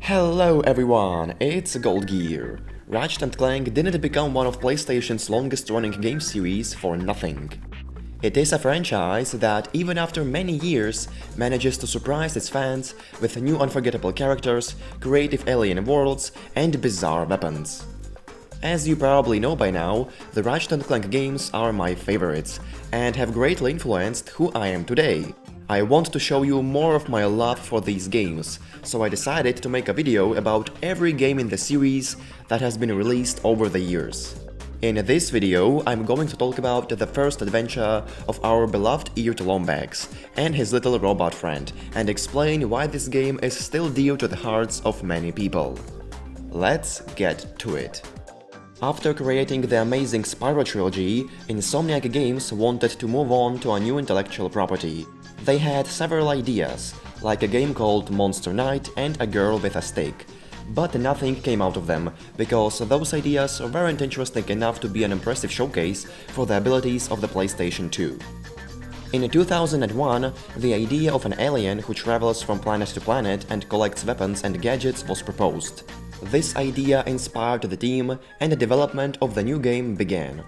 Hello everyone, it's Gold Gear. Ratchet and Clank didn't become one of PlayStation's longest running game series for nothing. It is a franchise that, even after many years, manages to surprise its fans with new unforgettable characters, creative alien worlds, and bizarre weapons. As you probably know by now, the Ratchet and Clank games are my favorites, and have greatly influenced who I am today. I want to show you more of my love for these games, so I decided to make a video about every game in the series that has been released over the years. In this video, I'm going to talk about the first adventure of our beloved Eared Lombax and his little robot friend, and explain why this game is still dear to the hearts of many people. Let's get to it. After creating the amazing Spyro trilogy, Insomniac Games wanted to move on to a new intellectual property. They had several ideas, like a game called Monster Knight and A Girl with a Stick, but nothing came out of them, because those ideas weren't interesting enough to be an impressive showcase for the abilities of the PlayStation 2. In 2001, the idea of an alien who travels from planet to planet and collects weapons and gadgets was proposed. This idea inspired the team, and the development of the new game began.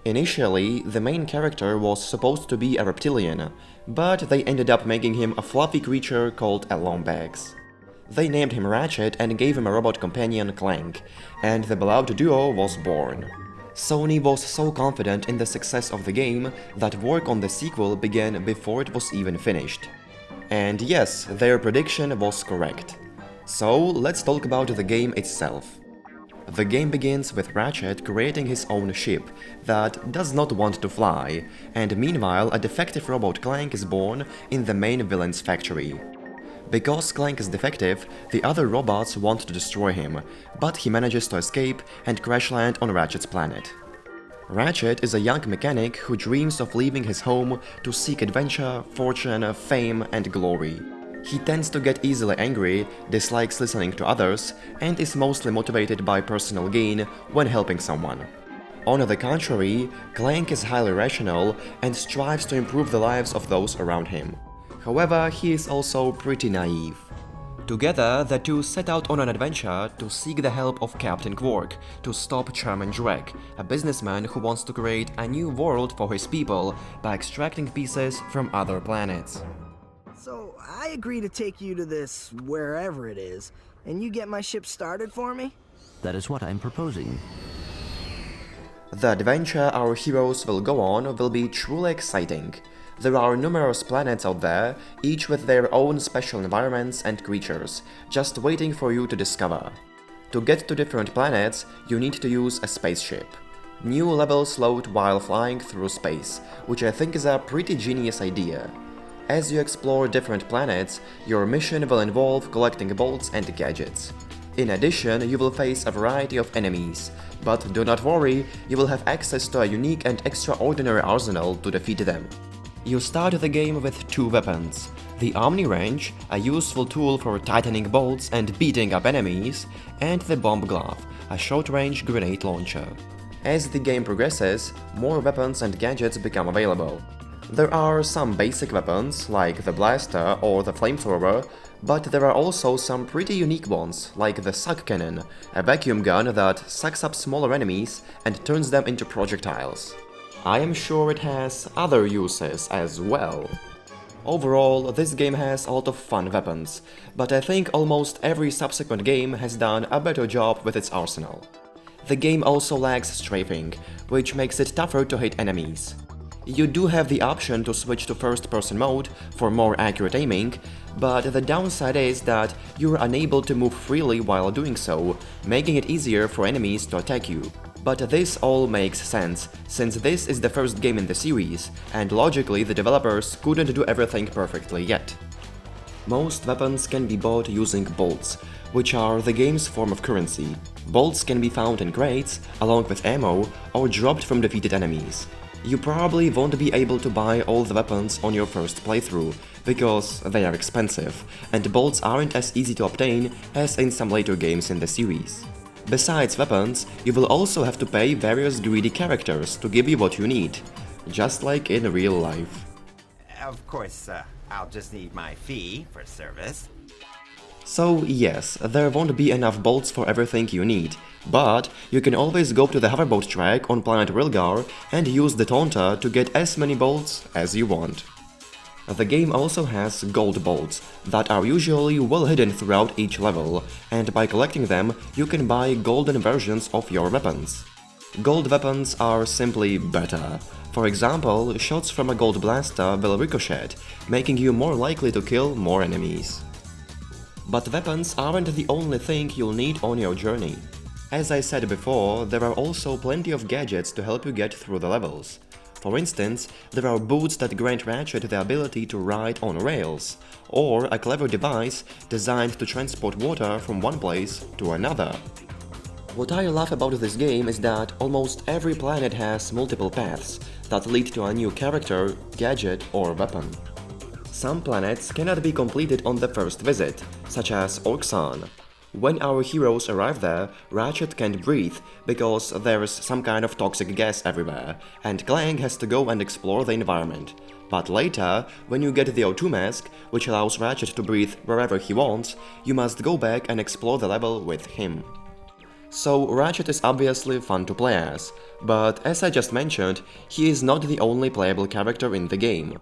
Initially, the main character was supposed to be a reptilian, but they ended up making him a fluffy creature called a Lombax. They named him Ratchet and gave him a robot companion, Clank, and the beloved duo was born. Sony was so confident in the success of the game that work on the sequel began before it was even finished. And yes, their prediction was correct. So let's talk about the game itself. The game begins with Ratchet creating his own ship that does not want to fly, and meanwhile a defective robot Clank is born in the main villain's factory. Because Clank is defective, the other robots want to destroy him, but he manages to escape and crash land on Ratchet's planet. Ratchet is a young mechanic who dreams of leaving his home to seek adventure, fortune, fame, and glory. He tends to get easily angry, dislikes listening to others, and is mostly motivated by personal gain when helping someone. On the contrary, Clank is highly rational and strives to improve the lives of those around him. However, he is also pretty naive. Together, the two set out on an adventure to seek the help of Captain Quark to stop Chairman Drek, a businessman who wants to create a new world for his people by extracting pieces from other planets. So, I agree to take you to this wherever it is, and you get my ship started for me? That is what I'm proposing. The adventure our heroes will go on will be truly exciting. There are numerous planets out there, each with their own special environments and creatures, just waiting for you to discover. To get to different planets, you need to use a spaceship. New levels load while flying through space, which I think is a pretty genius idea. As you explore different planets, your mission will involve collecting bolts and gadgets. In addition, you will face a variety of enemies, but do not worry, you will have access to a unique and extraordinary arsenal to defeat them. You start the game with two weapons: the Omni Wrench, a useful tool for tightening bolts and beating up enemies, and the Bomb Glove, a short-range grenade launcher. As the game progresses, more weapons and gadgets become available. There are some basic weapons, like the blaster or the flamethrower, but there are also some pretty unique ones, like the Suck Cannon, a vacuum gun that sucks up smaller enemies and turns them into projectiles. I am sure it has other uses as well. Overall, this game has a lot of fun weapons, but I think almost every subsequent game has done a better job with its arsenal. The game also lacks strafing, which makes it tougher to hit enemies. You do have the option to switch to first-person mode for more accurate aiming, but the downside is that you're unable to move freely while doing so, making it easier for enemies to attack you. But this all makes sense, since this is the first game in the series, and logically the developers couldn't do everything perfectly yet. Most weapons can be bought using bolts, which are the game's form of currency. Bolts can be found in crates, along with ammo, or dropped from defeated enemies. You probably won't be able to buy all the weapons on your first playthrough, because they are expensive, and bolts aren't as easy to obtain as in some later games in the series. Besides weapons, you will also have to pay various greedy characters to give you what you need, just like in real life. Of course, I'll just need my fee for service. So yes, there won't be enough bolts for everything you need, but you can always go to the hoverboat track on planet Rilgar and use the Taunta to get as many bolts as you want. The game also has gold bolts that are usually well hidden throughout each level, and by collecting them you can buy golden versions of your weapons. Gold weapons are simply better. For example, shots from a gold blaster will ricochet, making you more likely to kill more enemies. But weapons aren't the only thing you'll need on your journey. As I said before, there are also plenty of gadgets to help you get through the levels. For instance, there are boots that grant Ratchet the ability to ride on rails, or a clever device designed to transport water from one place to another. What I love about this game is that almost every planet has multiple paths that lead to a new character, gadget, or weapon. Some planets cannot be completed on the first visit, such as Orxan. When our heroes arrive there, Ratchet can't breathe because there is some kind of toxic gas everywhere, and Clank has to go and explore the environment. But later, when you get the O2 mask, which allows Ratchet to breathe wherever he wants, you must go back and explore the level with him. So Ratchet is obviously fun to play as, but as I just mentioned, he is not the only playable character in the game.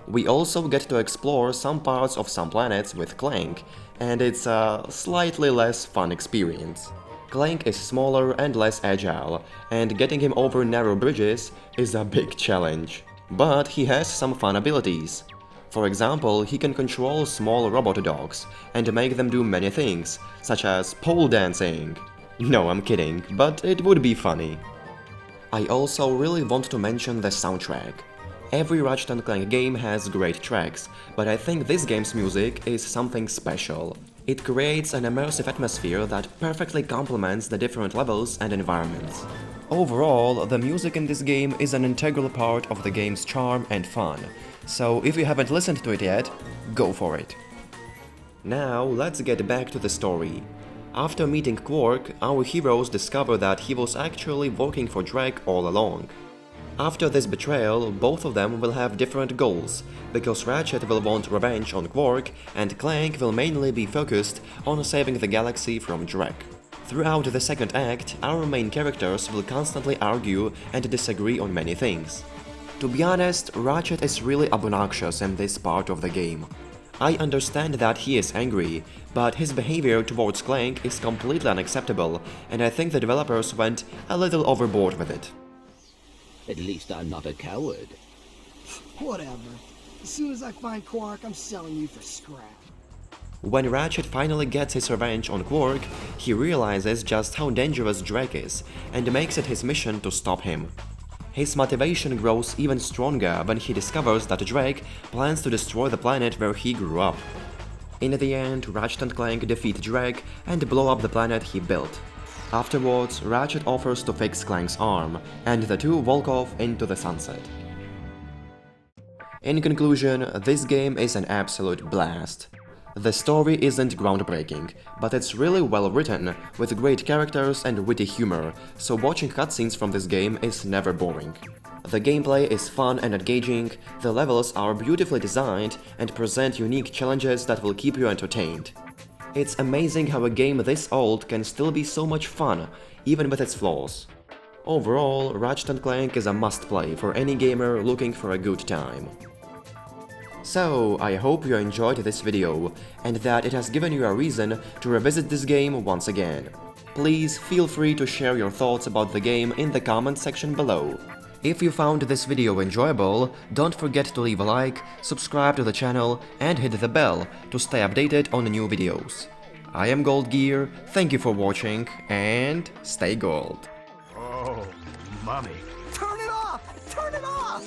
We also get to explore some parts of some planets with Clank, and it's a slightly less fun experience. Clank is smaller and less agile, and getting him over narrow bridges is a big challenge. But he has some fun abilities. For example, he can control small robot dogs and make them do many things, such as pole dancing. No, I'm kidding, but it would be funny. I also really want to mention the soundtrack. Every Ratchet and Clank game has great tracks, but I think this game's music is something special. It creates an immersive atmosphere that perfectly complements the different levels and environments. Overall, the music in this game is an integral part of the game's charm and fun, so if you haven't listened to it yet, go for it. Now, let's get back to the story. After meeting Quark, our heroes discover that he was actually working for Drake all along. After this betrayal, both of them will have different goals, because Ratchet will want revenge on Quark and Clank will mainly be focused on saving the galaxy from Drake. Throughout the second act, our main characters will constantly argue and disagree on many things. To be honest, Ratchet is really obnoxious in this part of the game. I understand that he is angry, but his behavior towards Clank is completely unacceptable, and I think the developers went a little overboard with it. At least I'm not a coward. Whatever. As soon as I find Quark, I'm selling you for scrap. When Ratchet finally gets his revenge on Quark, he realizes just how dangerous Drake is, and makes it his mission to stop him. His motivation grows even stronger when he discovers that Drake plans to destroy the planet where he grew up. In the end, Ratchet and Clank defeat Drake and blow up the planet he built. Afterwards, Ratchet offers to fix Clank's arm, and the two walk off into the sunset. In conclusion, this game is an absolute blast. The story isn't groundbreaking, but it's really well written, with great characters and witty humor, so watching cutscenes from this game is never boring. The gameplay is fun and engaging, the levels are beautifully designed and present unique challenges that will keep you entertained. It's amazing how a game this old can still be so much fun, even with its flaws. Overall, Ratchet & Clank is a must-play for any gamer looking for a good time. So, I hope you enjoyed this video, and that it has given you a reason to revisit this game once again. Please feel free to share your thoughts about the game in the comment section below. If you found this video enjoyable, don't forget to leave a like, subscribe to the channel and hit the bell to stay updated on new videos. I am Gold Gear, thank you for watching, and stay gold. Oh, mommy. Turn it off! Turn it off!